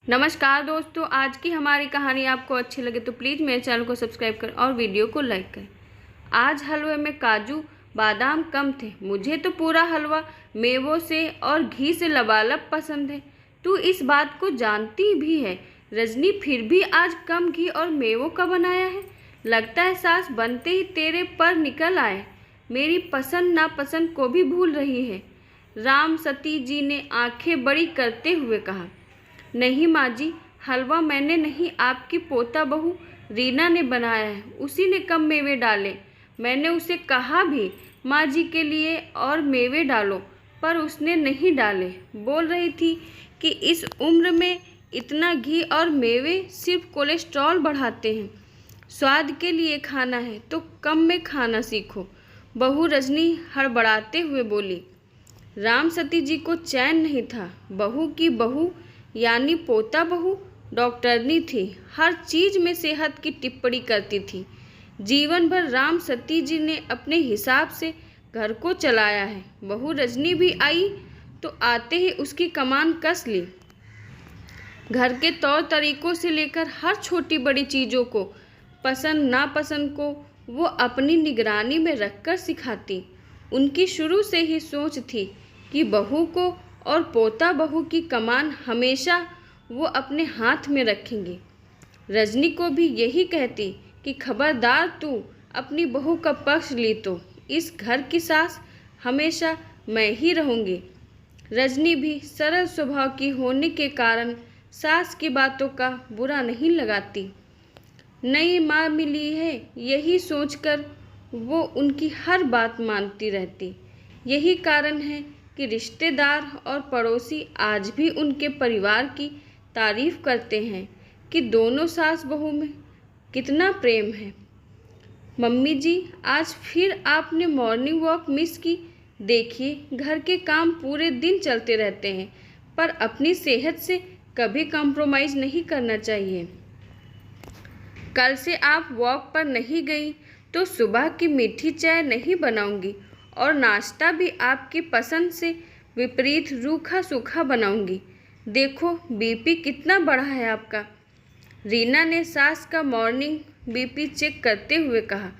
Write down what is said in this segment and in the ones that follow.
नमस्कार दोस्तों, आज की हमारी कहानी आपको अच्छी लगे तो प्लीज़ मेरे चैनल को सब्सक्राइब करें और वीडियो को लाइक करें। आज हलवे में काजू बादाम कम थे। मुझे तो पूरा हलवा मेवों से और घी से लबालब पसंद है। तू इस बात को जानती भी है रजनी, फिर भी आज कम घी और मेवों का बनाया है। लगता है सास बनते ही तेरे पर निकल आए, मेरी पसंद नापसंद को भी भूल रही है। राम सती जी ने आंखें बड़ी करते हुए कहा। नहीं माँ जी, हलवा मैंने नहीं, आपकी पोता बहू रीना ने बनाया है। उसी ने कम मेवे डाले। मैंने उसे कहा भी माँ जी के लिए और मेवे डालो, पर उसने नहीं डाले। बोल रही थी कि इस उम्र में इतना घी और मेवे सिर्फ कोलेस्ट्रॉल बढ़ाते हैं। स्वाद के लिए खाना है तो कम में खाना सीखो। बहू रजनी हड़बड़ाते हुए बोली। राम सती जी को चैन नहीं था। बहू की बहू यानी पोता बहू डॉक्टरनी थी, हर चीज़ में सेहत की टिप्पणी करती थी। जीवन भर राम सती जी ने अपने हिसाब से घर को चलाया है। बहू रजनी भी आई तो आते ही उसकी कमान कस ली। घर के तौर तरीकों से लेकर हर छोटी बड़ी चीज़ों को, पसंद नापसंद को वो अपनी निगरानी में रखकर सिखाती। उनकी शुरू से ही सोच थी कि बहू को और पोता बहू की कमान हमेशा वो अपने हाथ में रखेंगी। रजनी को भी यही कहती कि खबरदार तू अपनी बहू का पक्ष ली तो इस घर की सास हमेशा मैं ही रहूँगी। रजनी भी सरल स्वभाव की होने के कारण सास की बातों का बुरा नहीं लगाती। नई माँ मिली है यही सोचकर वो उनकी हर बात मानती रहती। यही कारण है कि रिश्तेदार और पड़ोसी आज भी उनके परिवार की तारीफ करते हैं कि दोनों सास बहू में कितना प्रेम है। मम्मी जी, आज फिर आपने मॉर्निंग वॉक मिस की। देखिए, घर के काम पूरे दिन चलते रहते हैं, पर अपनी सेहत से कभी कॉम्प्रोमाइज़ नहीं करना चाहिए। कल से आप वॉक पर नहीं गई तो सुबह की मीठी चाय नहीं बनाऊंगी और नाश्ता भी आपकी पसंद से विपरीत रूखा सूखा बनाऊंगी। देखो बीपी कितना बढ़ा है आपका। रीना ने सास का मॉर्निंग बीपी चेक करते हुए कहा।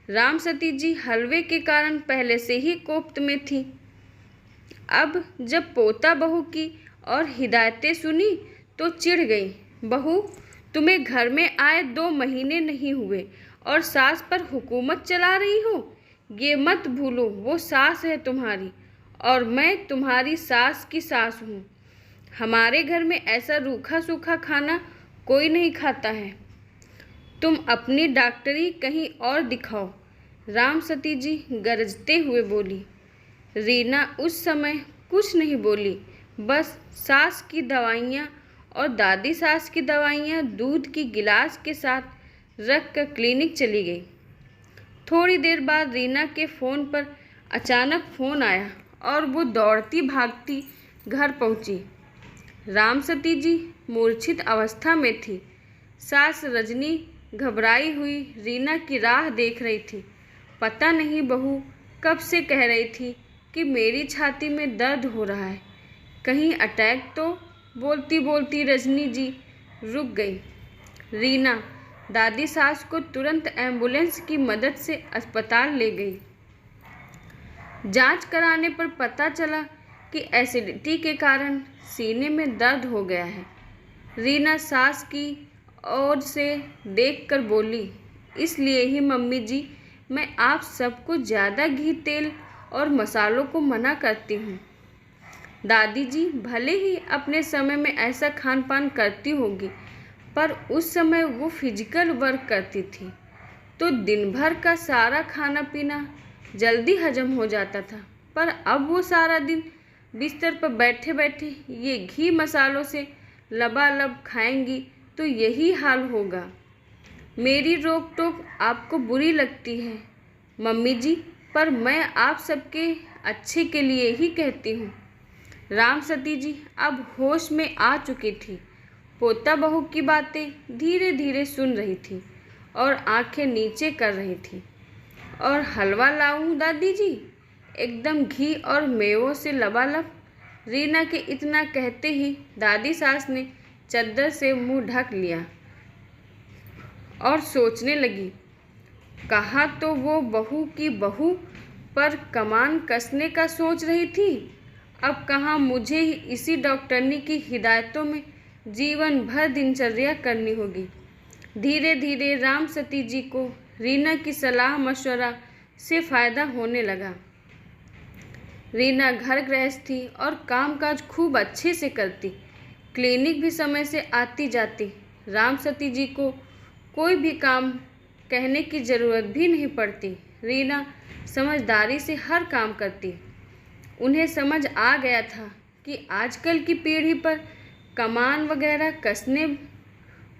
राम सती जी हलवे के कारण पहले से ही कोफ्त में थी। अब जब पोता बहू की और हिदायतें सुनी तो चिढ़ गई। बहू, तुम्हें घर में आए 2 महीने नहीं हुए और सास पर हुकूमत चला रही हो। ये मत भूलो वो सास है तुम्हारी और मैं तुम्हारी सास की सास हूँ। हमारे घर में ऐसा रूखा सूखा खाना कोई नहीं खाता है। तुम अपनी डॉक्टरी कहीं और दिखाओ, राम सती जी गरजते हुए बोली। रीना उस समय कुछ नहीं बोली, बस सास की दवाइयाँ और दादी सास की दवाइयाँ दूध की गिलास के साथ रख कर क्लिनिक चली गई। थोड़ी देर बाद रीना के फ़ोन पर अचानक फ़ोन आया और वो दौड़ती भागती घर पहुंची। राम सती जी मूर्छित अवस्था में थी। सास रजनी घबराई हुई रीना की राह देख रही थी। पता नहीं बहू कब से कह रही थी कि मेरी छाती में दर्द हो रहा है, कहीं अटैक तो। बोलती बोलती रजनी जी रुक गई। रीना दादी सास को तुरंत एम्बुलेंस की मदद से अस्पताल ले गई। जांच कराने पर पता चला कि एसिडिटी के कारण सीने में दर्द हो गया है। रीना सास की ओर से देखकर बोली, इसलिए ही मम्मी जी मैं आप सबको ज़्यादा घी तेल और मसालों को मना करती हूँ। दादी जी भले ही अपने समय में ऐसा खान पान करती होगी, पर उस समय वो फिजिकल वर्क करती थी तो दिन भर का सारा खाना पीना जल्दी हजम हो जाता था। पर अब वो सारा दिन बिस्तर पर बैठे बैठे ये घी मसालों से लबालब खाएंगी तो यही हाल होगा। मेरी रोक टोक आपको बुरी लगती है मम्मी जी, पर मैं आप सबके अच्छे के लिए ही कहती हूँ। राम सती जी अब होश में आ चुकी थी। पोता बहू की बातें धीरे धीरे सुन रही थी और आंखें नीचे कर रही थी। और हलवा लाऊं दादी जी, एकदम घी और मेवों से लबालब। रीना के इतना कहते ही दादी सास ने चद्दर से मुंह ढक लिया और सोचने लगी। कहाँ तो वो बहू की बहू पर कमान कसने का सोच रही थी, अब कहाँ मुझे ही इसी डॉक्टरनी की हिदायतों में जीवन भर दिनचर्या करनी होगी। धीरे धीरे राम सती जी को रीना की सलाह मशवरा से फ़ायदा होने लगा। रीना घर गृहस्थी और कामकाज खूब अच्छे से करती, क्लिनिक भी समय से आती जाती। राम सती जी को कोई भी काम कहने की ज़रूरत भी नहीं पड़ती। रीना समझदारी से हर काम करती। उन्हें समझ आ गया था कि आजकल की पीढ़ी पर कमान वगैरह कसने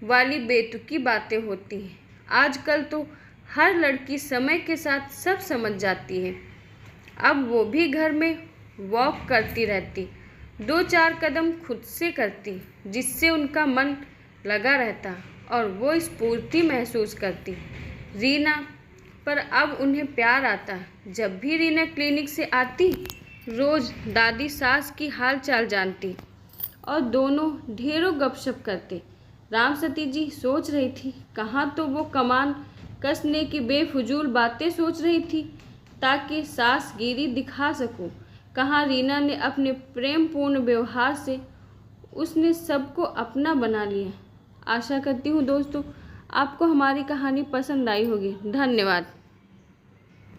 वाली बेतुकी बातें होती हैं। आजकल तो हर लड़की समय के साथ सब समझ जाती है। अब वो भी घर में वॉक करती रहती, 2-4 कदम खुद से करती, जिससे उनका मन लगा रहता और वो स्फूर्ति महसूस करती। रीना पर अब उन्हें प्यार आता। जब भी रीना क्लिनिक से आती, रोज़ दादी सास की हाल चाल जानती और दोनों ढेरों गपशप करते। राम सती जी सोच रही थी, कहाँ तो वो कमान कसने की बेफजूल बातें सोच रही थी ताकि सासगिरी दिखा सकूं, कहाँ रीना ने अपने प्रेमपूर्ण व्यवहार से उसने सबको अपना बना लिया। आशा करती हूँ दोस्तों आपको हमारी कहानी पसंद आई होगी। धन्यवाद।